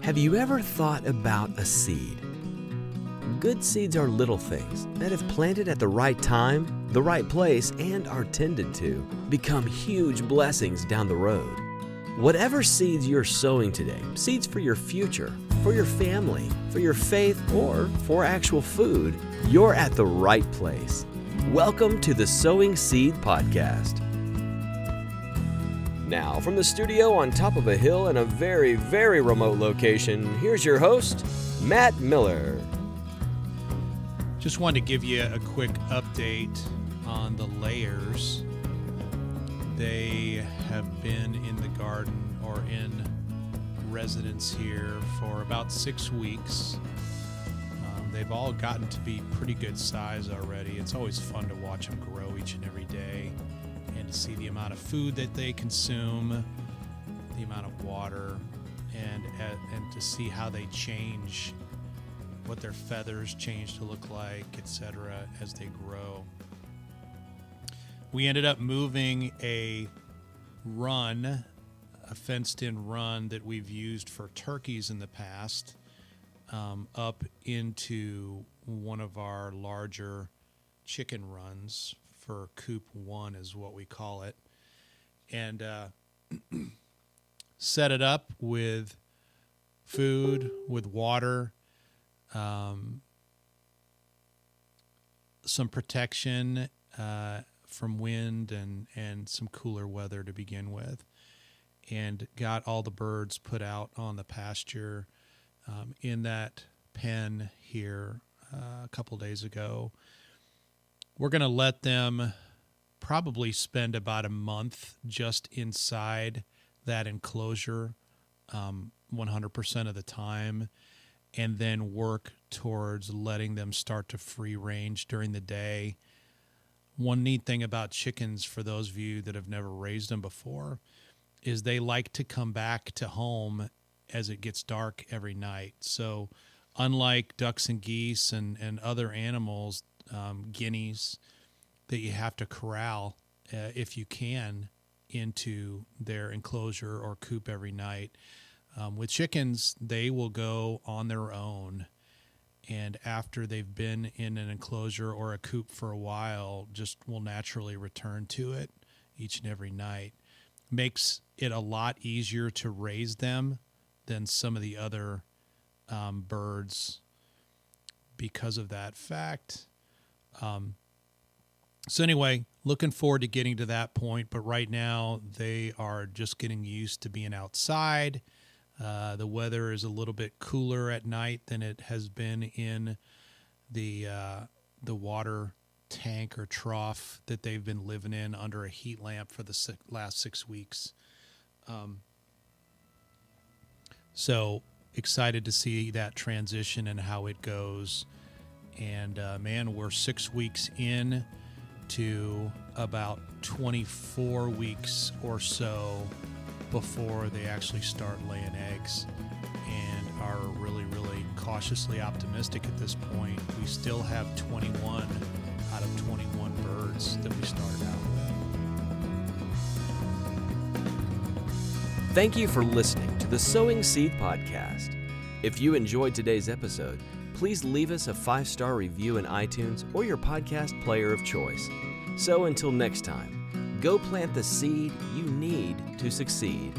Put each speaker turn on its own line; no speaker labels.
Have you ever thought about a seed? Good seeds are little things that, if planted at the right time, the right place, and are tended to, become huge blessings down the road. Whatever seeds you're sowing today, seeds for your future, for your family, for your faith, or for actual food, you're at the right place. Welcome to the Sowing Seed Podcast. Now, from the studio on top of a hill in a very, very remote location, here's your host, Matt Miller.
Just wanted to give you a quick update on the layers. They have been in the garden or in residence here for about 6 weeks. They've all gotten to be pretty good size already. It's always fun to watch them grow each and every day and to see the amount of food that they consume, the amount of water, and to see how they change, what their feathers change to look like, etc., as they grow. We ended up moving a fenced-in run that we've used for turkeys in the past, up into one of our larger chicken runs for Coop 1 is what we call it, and set it up with food, with water, some protection from wind and some cooler weather to begin with, and got all the birds put out on the pasture in that pen here a couple days ago. We're going to let them probably spend about a month just inside that enclosure 100% of the time, and then work towards letting them start to free range during the day. One neat thing about chickens, for those of you that have never raised them before, is they like to come back to home as it gets dark every night. So unlike ducks and geese and other animals, guineas, that you have to corral if you can into their enclosure or coop every night, with chickens, they will go on their own, and after they've been in an enclosure or a coop for a while, just will naturally return to it each and every night. Makes it a lot easier to raise them than some of the other birds because of that fact. So anyway, looking forward to getting to that point, but right now they are just getting used to being outside. The weather is a little bit cooler at night than it has been in the water tank or trough that they've been living in under a heat lamp for the last 6 weeks. So excited to see that transition and how it goes. And man, we're 6 weeks in to about 24 weeks or so before they actually start laying eggs, and are really, really cautiously optimistic at this point. We still have 21 out of 21 birds that we started out with.
Thank you for listening to the Sowing Seed Podcast. If you enjoyed today's episode, please leave us a 5-star review in iTunes or your podcast player of choice. So until next time, go plant the seed you need to succeed.